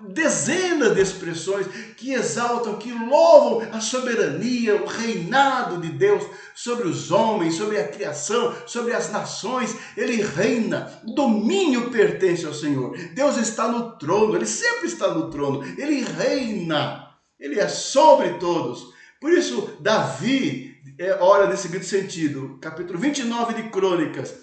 dezenas de expressões que exaltam, que louvam a soberania, o reinado de Deus sobre os homens, sobre a criação, sobre as nações. Ele reina, o domínio pertence ao Senhor. Deus está no trono, ele sempre está no trono, ele reina, ele é sobre todos. Por isso, Davi ora nesse seguinte sentido, capítulo 29 de Crônicas: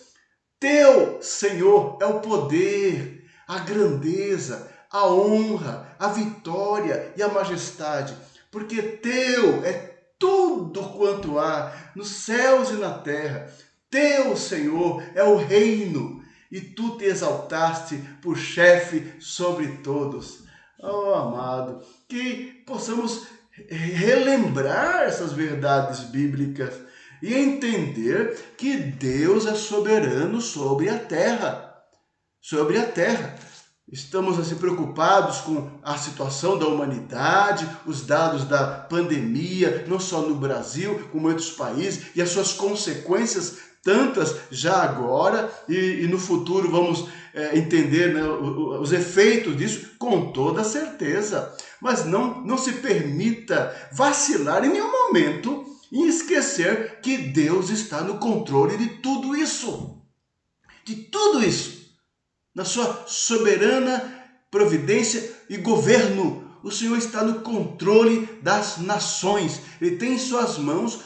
teu, Senhor, é o poder, a grandeza, a honra, a vitória e a majestade, porque teu é tudo quanto há nos céus e na terra. Teu, Senhor, é o reino, e tu te exaltaste por chefe sobre todos. Oh, amado, que possamos relembrar essas verdades bíblicas e entender que Deus é soberano sobre a terra. Sobre a terra. Estamos assim preocupados com a situação da humanidade, os dados da pandemia, não só no Brasil, como em outros países, e as suas consequências, tantas já agora, e no futuro vamos entender, né, os efeitos disso com toda certeza. Mas não se permita vacilar em nenhum momento e esquecer que Deus está no controle de tudo isso. De tudo isso. Na sua soberana providência e governo. O Senhor está no controle das nações. Ele tem em suas mãos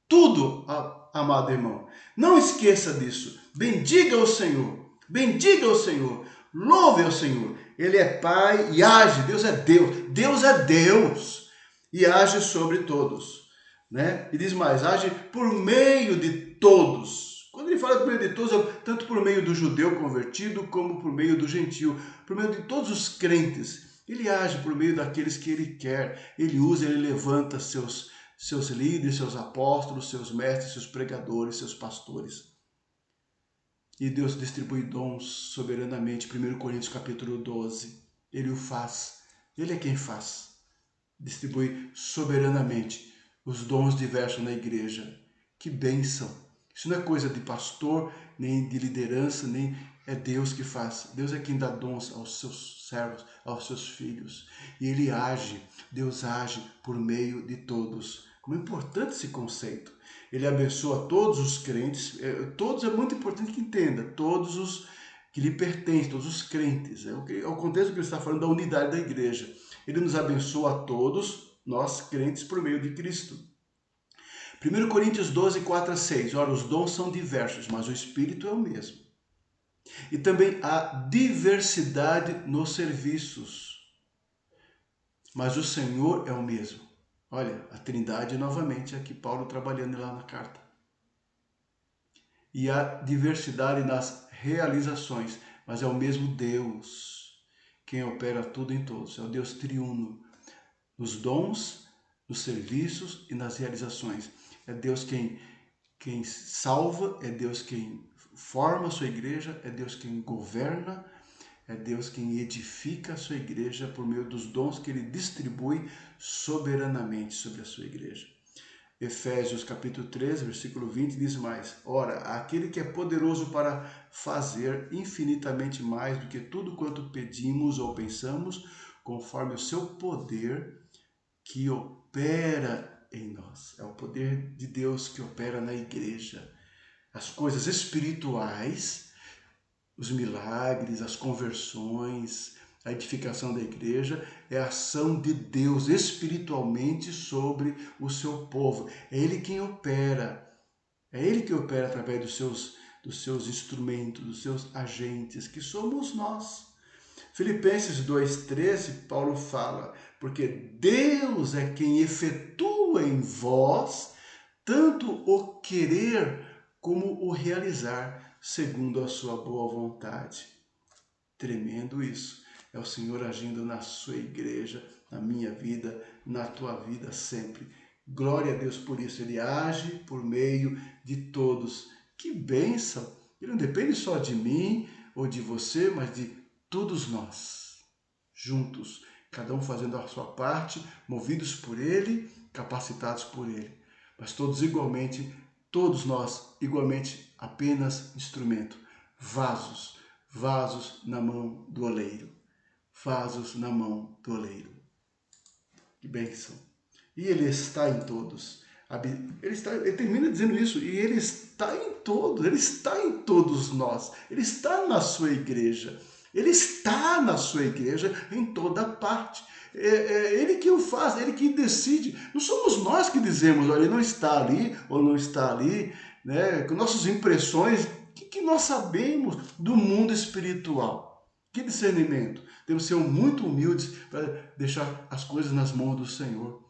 tudo, amado irmão. Não esqueça disso. Bendiga o Senhor. Bendiga o Senhor. Louve ao Senhor. Ele é Pai e age. Deus é Deus. Deus é Deus. E age sobre todos. Né? E diz mais, age por meio de todos. Quando ele fala por meio de todos, tanto por meio do judeu convertido, como por meio do gentio, por meio de todos os crentes. Ele age por meio daqueles que ele quer. Ele usa, ele levanta seus líderes, seus apóstolos, seus mestres, seus pregadores, seus pastores. E Deus distribui dons soberanamente. 1 Coríntios capítulo 12. Ele o faz. Ele é quem faz. Distribui soberanamente os dons diversos na igreja. Que bênção! Isso não é coisa de pastor, nem de liderança, nem é Deus que faz. Deus é quem dá dons aos seus servos, aos seus filhos. E ele age, Deus age por meio de todos. Como é importante esse conceito. Ele abençoa todos os crentes, todos é muito importante que entenda, todos os que lhe pertencem, todos os crentes. É o contexto que ele está falando da unidade da igreja. Ele nos abençoa a todos, nós crentes, por meio de Cristo. 1 Coríntios 12, 4-6. Ora, os dons são diversos, mas o Espírito é o mesmo. E também há diversidade nos serviços, mas o Senhor é o mesmo. Olha, a Trindade novamente, aqui Paulo trabalhando lá na carta. E há diversidade nas realizações, mas é o mesmo Deus quem opera tudo em todos. É o Deus triuno, nos dons, nos serviços e nas realizações. É Deus quem salva, é Deus quem forma a sua igreja, é Deus quem governa, é Deus quem edifica a sua igreja por meio dos dons que ele distribui soberanamente sobre a sua igreja. Efésios capítulo 13, versículo 20 diz mais: ora, aquele que é poderoso para fazer infinitamente mais do que tudo quanto pedimos ou pensamos, conforme o seu poder que opera em nós. É o poder de Deus que opera na igreja. As coisas espirituais, os milagres, as conversões, a edificação da igreja é a ação de Deus espiritualmente sobre o seu povo. É Ele quem opera. É Ele que opera através dos seus instrumentos, dos seus agentes, que somos nós. Filipenses 2,13, Paulo fala: porque Deus é quem efetua em vós tanto o querer como o realizar, segundo a sua boa vontade. Tremendo isso. É o Senhor agindo na sua igreja, na minha vida, na tua vida sempre. Glória a Deus por isso. Ele age por meio de todos. Que bênção! Ele não depende só de mim ou de você, mas de todos nós, juntos, cada um fazendo a sua parte, movidos por Ele, capacitados por Ele, mas todos igualmente todos nós, igualmente, apenas instrumento, vasos, vasos na mão do oleiro, vasos na mão do oleiro. Que bênção! E Ele está em todos. Ele termina dizendo isso, e Ele está em todos, Ele está em todos nós, Ele está na sua igreja, Ele está na sua igreja em toda parte. É Ele que o faz, Ele que decide. Não somos nós que dizemos, olha, Ele não está ali ou não está ali, né? Com nossas impressões, o que nós sabemos do mundo espiritual? Que discernimento? Temos que ser muito humildes para deixar as coisas nas mãos do Senhor.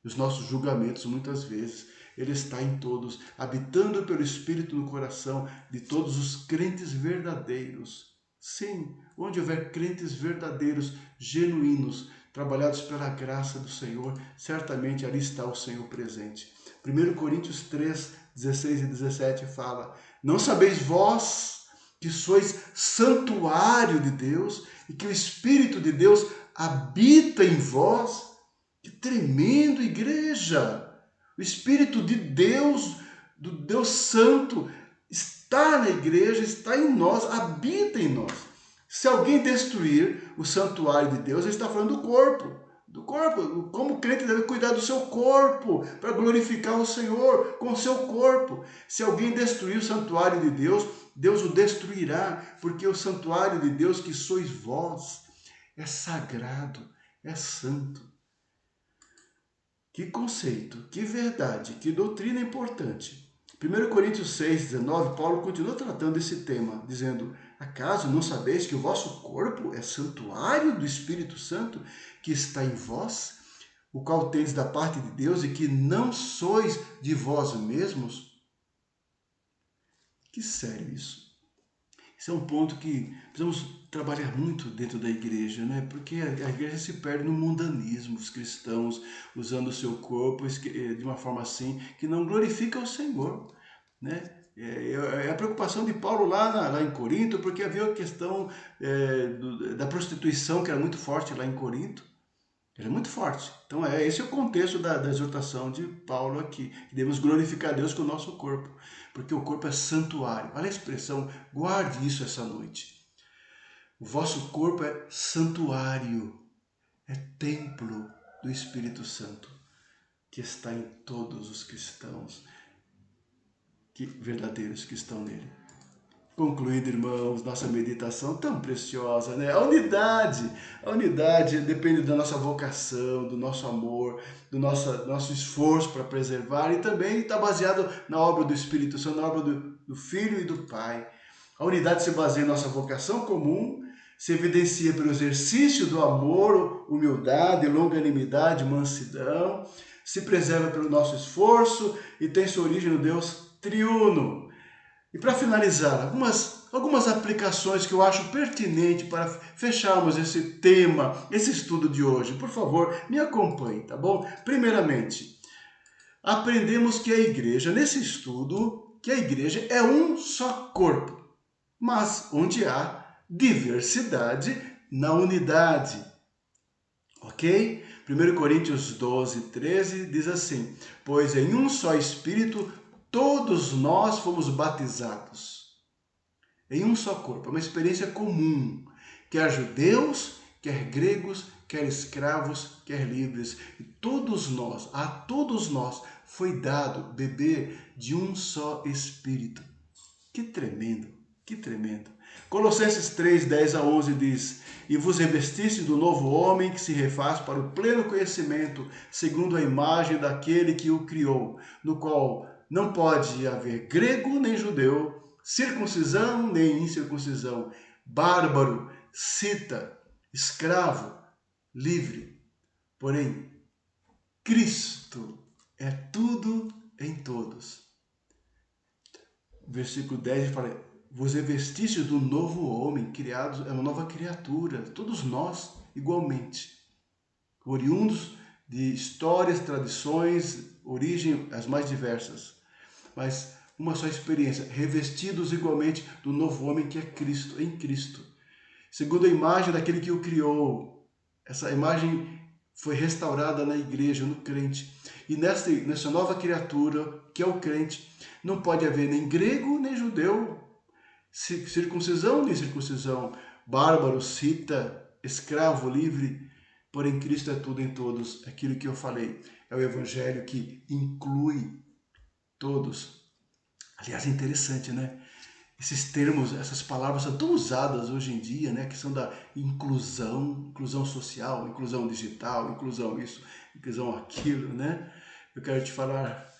Os nossos julgamentos, muitas vezes, Ele está em todos, habitando pelo Espírito no coração de todos os crentes verdadeiros. Sim, onde houver crentes verdadeiros, genuínos, trabalhados pela graça do Senhor, certamente ali está o Senhor presente. 1 Coríntios 3, 16 e 17 fala: não sabeis vós que sois santuário de Deus e que o Espírito de Deus habita em vós? Que tremendo, igreja! O Espírito de Deus, do Deus Santo, está na igreja, está em nós, habita em nós. Se alguém destruir o santuário de Deus, ele está falando do corpo. Do corpo, como o crente deve cuidar do seu corpo, para glorificar o Senhor com o seu corpo. Se alguém destruir o santuário de Deus, Deus o destruirá, porque o santuário de Deus que sois vós é sagrado, é santo. Que conceito, que verdade, que doutrina importante. 1 Coríntios 6, 19, Paulo continua tratando esse tema, dizendo: acaso não sabeis que o vosso corpo é santuário do Espírito Santo que está em vós, o qual tendes da parte de Deus e que não sois de vós mesmos? Que sério isso. Esse é um ponto que precisamos trabalhar muito dentro da igreja, né? Porque a igreja se perde no mundanismo, os cristãos usando o seu corpo de uma forma assim que não glorifica o Senhor, né? É a preocupação de Paulo lá em Corinto, porque havia a questão da prostituição, que era muito forte lá em Corinto. Era muito forte. Então, esse é o contexto da exortação de Paulo aqui. Que devemos glorificar Deus com o nosso corpo, porque o corpo é santuário. Olha a expressão, guarde isso essa noite. O vosso corpo é santuário, é templo do Espírito Santo, que está em todos os cristãos, verdadeiros que estão nele. Concluído, irmãos, nossa meditação tão preciosa, né? A unidade depende da nossa vocação, do nosso amor, do nosso esforço para preservar, e também está baseado na obra do Espírito Santo, na obra do Filho e do Pai. A unidade se baseia em nossa vocação comum, se evidencia pelo exercício do amor, humildade, longanimidade, mansidão, se preserva pelo nosso esforço e tem sua origem no Deus triuno. E para finalizar, algumas aplicações que eu acho pertinente para fecharmos esse tema, esse estudo de hoje. Por favor, me acompanhe, tá bom? Primeiramente, aprendemos que a igreja, nesse estudo, que a igreja é um só corpo, mas onde há diversidade na unidade. Ok? 1 Coríntios 12, 13 diz assim: pois em um só Espírito todos nós fomos batizados em um só corpo. É uma experiência comum, quer judeus, quer gregos, quer escravos, quer livres. E a todos nós foi dado beber de um só Espírito. Que tremendo, que tremendo. Colossenses 3, 10 a 11 diz: e vos revestiste do novo homem que se refaz para o pleno conhecimento, segundo a imagem daquele que o criou, no qual não pode haver grego nem judeu, circuncisão nem incircuncisão, bárbaro, cita, escravo, livre. Porém, Cristo é tudo em todos. Versículo 10 fala: vos revestiste do novo homem, criados, é uma nova criatura, todos nós igualmente, oriundos de histórias, tradições, origem as mais diversas, mas uma só experiência, revestidos igualmente do novo homem que é Cristo, em Cristo, segundo a imagem daquele que o criou. Essa imagem foi restaurada na igreja, no crente. E nessa nova criatura, que é o crente, não pode haver nem grego, nem judeu, circuncisão, nem circuncisão, bárbaro, cita, escravo, livre, porém Cristo é tudo em todos. Aquilo que eu falei, é o evangelho que inclui todos. Aliás, é interessante, né? Esses termos, essas palavras são tão usadas hoje em dia, né? Que são da inclusão social, inclusão digital, inclusão isso, inclusão aquilo, né? Eu quero te falar,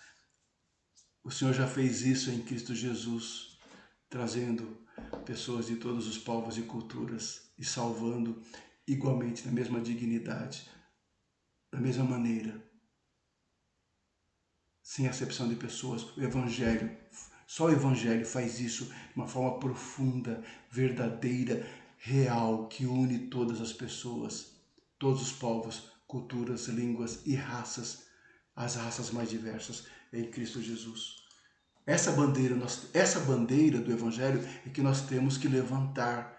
o Senhor já fez isso em Cristo Jesus, trazendo pessoas de todos os povos e culturas e salvando igualmente, na mesma dignidade, da mesma maneira, sem acepção de pessoas. O Evangelho, só o Evangelho faz isso de uma forma profunda, verdadeira, real, que une todas as pessoas, todos os povos, culturas, línguas e raças, as raças mais diversas em Cristo Jesus. Essa bandeira do Evangelho é que nós temos que levantar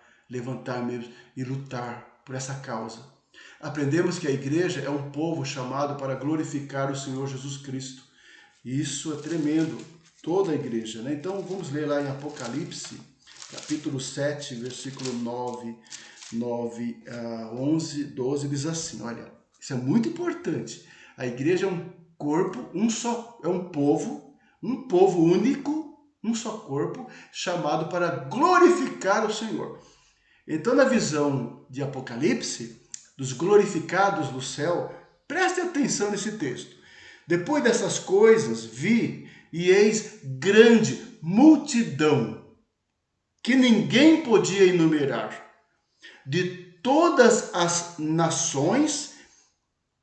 mesmo e lutar por essa causa. Aprendemos que a igreja é um povo chamado para glorificar o Senhor Jesus Cristo. Isso é tremendo, toda a igreja, né? Então vamos ler lá em Apocalipse, capítulo 7, versículo 9 a 11, 12, diz assim, olha, isso é muito importante. A igreja é um corpo, é um povo único, um só corpo, chamado para glorificar o Senhor. Então, na visão de Apocalipse, dos glorificados no céu, preste atenção nesse texto. Depois dessas coisas, vi e eis grande multidão, que ninguém podia enumerar, de todas as nações,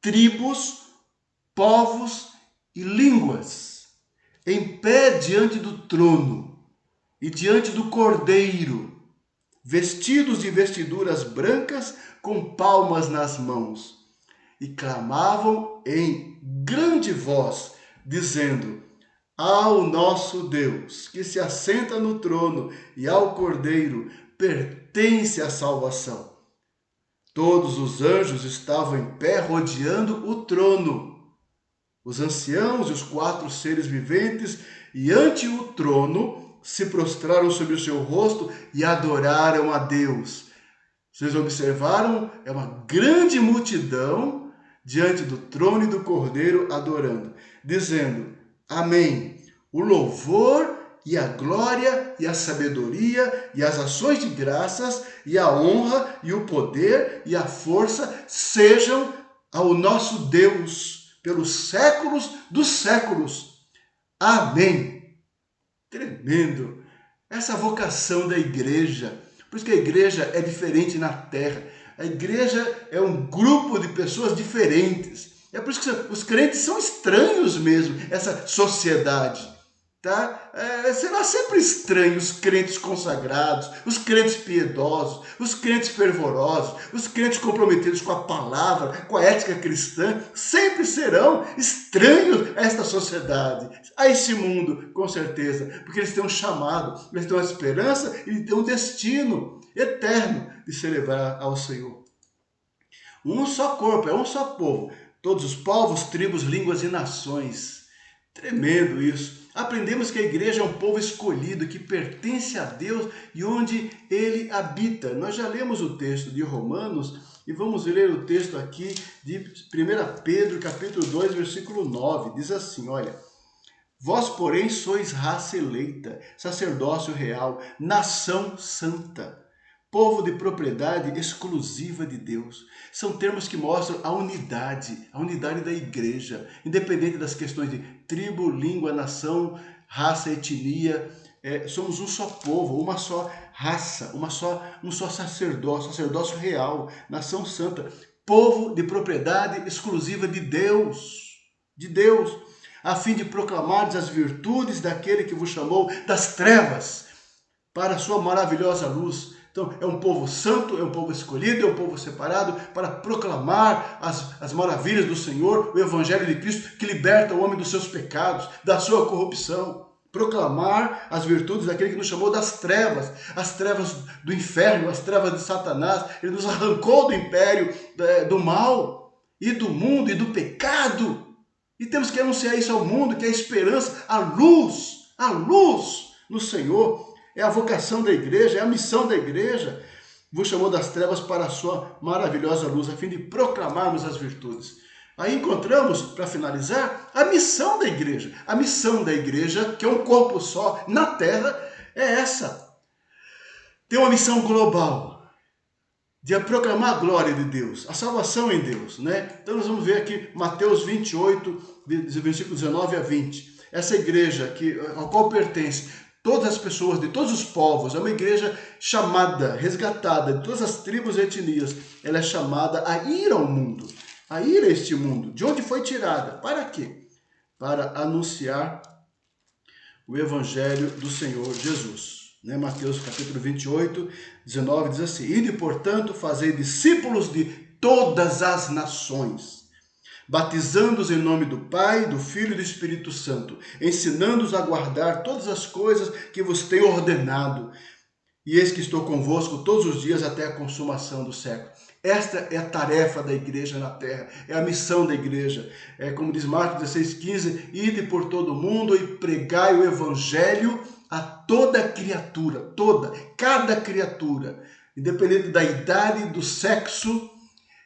tribos, povos e línguas, em pé diante do trono e diante do Cordeiro, vestidos de vestiduras brancas, com palmas nas mãos, e clamavam em grande voz, dizendo: ao nosso Deus, que se assenta no trono, e ao Cordeiro pertence a salvação. Todos os anjos estavam em pé rodeando o trono, os anciãos e os 4 seres viventes, e ante o trono se prostraram sobre o seu rosto e adoraram a Deus. Vocês observaram? É uma grande multidão diante do trono e do Cordeiro adorando, dizendo: amém. O louvor e a glória e a sabedoria e as ações de graças e a honra e o poder e a força sejam ao nosso Deus pelos séculos dos séculos. Amém. Tremendo. Essa vocação da igreja. Por isso que a igreja é diferente na terra. A igreja é um grupo de pessoas diferentes. É por isso que os crentes são estranhos mesmo, essa sociedade. Tá? Será sempre estranho os crentes consagrados, os crentes piedosos, os crentes fervorosos, os crentes comprometidos com a palavra, com a ética cristã, sempre serão estranhos a esta sociedade, a esse mundo, com certeza, porque eles têm um chamado, eles têm uma esperança e têm um destino eterno de celebrar ao Senhor. Um só corpo, é um só povo, todos os povos, tribos, línguas e nações. Tremendo isso. Aprendemos que a igreja é um povo escolhido que pertence a Deus e onde ele habita. Nós já lemos o texto de Romanos e vamos ler o texto aqui de 1 Pedro, capítulo 2, versículo 9. Diz assim, olha: vós, porém, sois raça eleita, sacerdócio real, nação santa, povo de propriedade exclusiva de Deus. São termos que mostram a unidade da igreja, independente das questões de tribo, língua, nação, raça, etnia. Somos um só povo, uma só raça, um só sacerdócio real, nação santa, povo de propriedade exclusiva de Deus, a fim de proclamar as virtudes daquele que vos chamou das trevas para a sua maravilhosa luz. Então, é um povo santo, é um povo escolhido, é um povo separado para proclamar as maravilhas do Senhor, o Evangelho de Cristo, que liberta o homem dos seus pecados, da sua corrupção. Proclamar as virtudes daquele que nos chamou das trevas, as trevas do inferno, as trevas de Satanás. Ele nos arrancou do império do mal e do mundo e do pecado. E temos que anunciar isso ao mundo, que é a esperança, a luz no Senhor. É a vocação da igreja, é a missão da igreja. Vos chamou das trevas para a sua maravilhosa luz, a fim de proclamarmos as virtudes. Aí encontramos, para finalizar, a missão da igreja. A missão da igreja, que é um corpo só na terra, é essa. Tem uma missão global, de proclamar a glória de Deus, a salvação em Deus, né? Então nós vamos ver aqui Mateus 28, versículo 19 a 20. Essa igreja ao qual pertence todas as pessoas de todos os povos, é uma igreja chamada, resgatada de todas as tribos e etnias. Ela é chamada a ir ao mundo, a ir a este mundo. De onde foi tirada? Para quê? Para anunciar o evangelho do Senhor Jesus. Mateus capítulo 28, 19 diz assim: Ide, portanto, fazei discípulos de todas as nações, batizando-os em nome do Pai, do Filho e do Espírito Santo, ensinando-os a guardar todas as coisas que vos tenho ordenado. E eis que estou convosco todos os dias até a consumação do século. Esta é a tarefa da igreja na terra, é a missão da igreja. É como diz Marcos 16,15, ide por todo o mundo e pregai o evangelho a toda criatura, cada criatura, independente da idade, do sexo,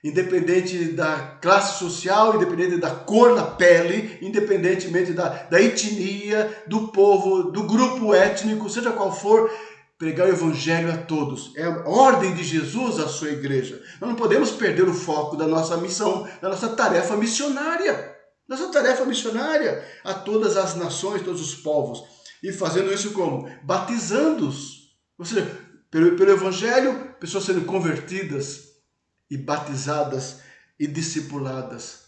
independente da classe social, independente da cor da pele, independentemente da etnia, do povo, do grupo étnico, seja qual for, pregar o evangelho a todos. É a ordem de Jesus à sua igreja. Nós não podemos perder o foco da nossa missão, da nossa tarefa missionária. Nossa tarefa missionária a todas as nações, todos os povos. E fazendo isso como? Batizando-os. Ou seja, pelo evangelho, pessoas sendo convertidas e batizadas e discipuladas,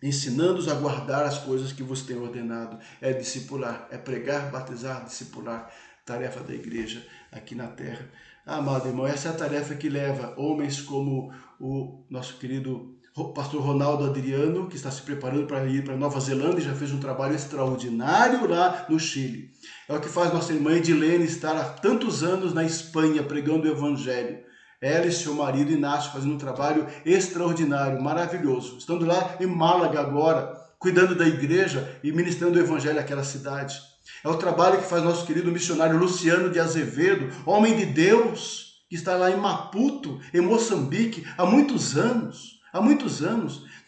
ensinando-os a guardar as coisas que vos tenho ordenado. É discipular, é pregar, batizar, discipular. Tarefa da igreja aqui na terra. Amado irmão, essa é a tarefa que leva homens como o nosso querido pastor Ronaldo Adriano, que está se preparando para ir para Nova Zelândia e já fez um trabalho extraordinário lá no Chile. É o que faz nossa irmã Edilene estar há tantos anos na Espanha pregando o evangelho. Ela e seu marido Inácio fazendo um trabalho extraordinário, maravilhoso. Estando lá em Málaga agora, cuidando da igreja e ministrando o evangelho àquela cidade. É o trabalho que faz nosso querido missionário Luciano de Azevedo, homem de Deus, que está lá em Maputo, em Moçambique, há muitos anos,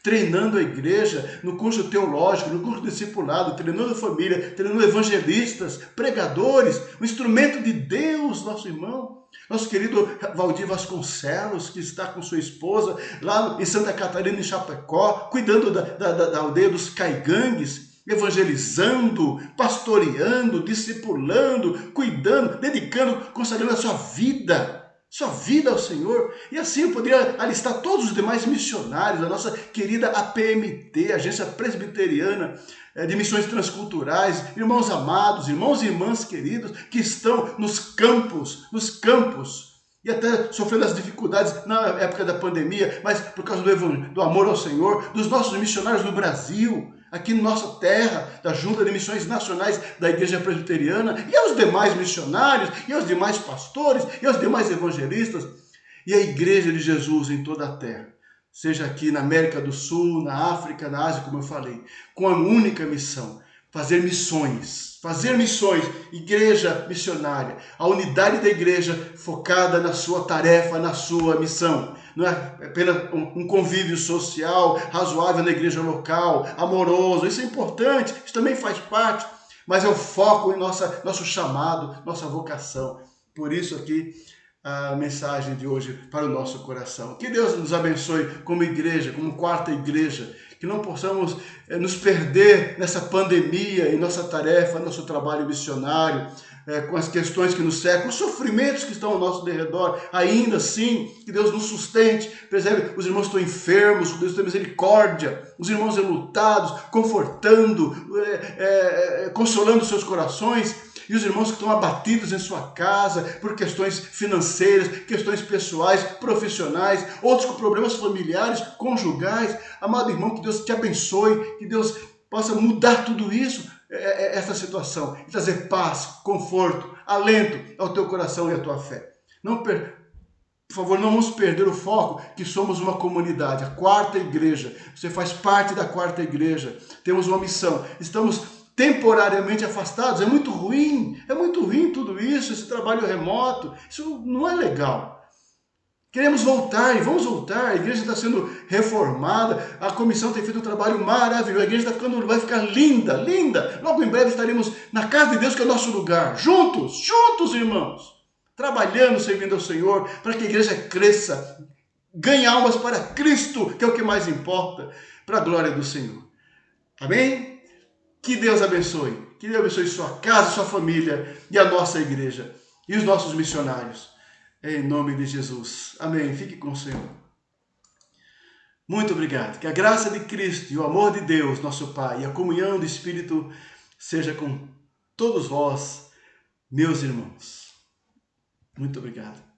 treinando a igreja no curso teológico, no curso discipulado, treinando a família, treinando evangelistas, pregadores, um instrumento de Deus, nosso irmão. Nosso querido Valdir Vasconcelos, que está com sua esposa lá em Santa Catarina, em Chapecó, cuidando da aldeia dos caigangues, evangelizando, pastoreando, discipulando, cuidando, dedicando, consagrando a sua vida ao Senhor. E assim eu poderia alistar todos os demais missionários, a nossa querida APMT, Agência Presbiteriana de Missões Transculturais, irmãos amados, irmãos e irmãs queridos, que estão nos campos, e até sofrendo as dificuldades na época da pandemia, mas por causa do amor ao Senhor, dos nossos missionários no Brasil, aqui na nossa terra, da Junta de Missões Nacionais da Igreja Presbiteriana, e aos demais missionários, e aos demais pastores, e aos demais evangelistas, e a Igreja de Jesus em toda a terra, seja aqui na América do Sul, na África, na Ásia, como eu falei, com a única missão: fazer missões, igreja missionária, a unidade da igreja focada na sua tarefa, na sua missão. Não é apenas um convívio social razoável na igreja local, amoroso, isso é importante, isso também faz parte, mas é o foco em nosso chamado, nossa vocação. Por isso aqui a mensagem de hoje para o nosso coração. Que Deus nos abençoe como igreja, como quarta igreja, que não possamos nos perder nessa pandemia em nossa tarefa, nosso trabalho missionário, com as questões que nos cercam, os sofrimentos que estão ao nosso derredor. Ainda assim, que Deus nos sustente, preserve os irmãos que estão enfermos, que Deus tenha misericórdia, os irmãos enlutados, confortando, consolando seus corações, e os irmãos que estão abatidos em sua casa por questões financeiras, questões pessoais, profissionais, outros com problemas familiares, conjugais. Amado irmão, que Deus te abençoe, que Deus possa mudar tudo isso, essa situação, e trazer paz, conforto, alento ao teu coração e à tua fé. Não Por favor, não vamos perder o foco que somos uma comunidade, a quarta igreja. Você faz parte da quarta igreja. Temos uma missão. Estamos temporariamente afastados. É muito ruim tudo isso, esse trabalho remoto. Isso não é legal. Queremos voltar e vamos voltar. A igreja está sendo reformada. A comissão tem feito um trabalho maravilhoso. A igreja vai ficar linda, linda. Logo em breve estaremos na casa de Deus, que é o nosso lugar. Juntos, irmãos. Trabalhando, servindo ao Senhor, para que a igreja cresça. Ganhe almas para Cristo, que é o que mais importa. Para a glória do Senhor. Amém? Que Deus abençoe. Que Deus abençoe sua casa, sua família e a nossa igreja. E os nossos missionários. Em nome de Jesus. Amém. Fique com o Senhor. Muito obrigado. Que a graça de Cristo e o amor de Deus, nosso Pai, e a comunhão do Espírito seja com todos vós, meus irmãos. Muito obrigado.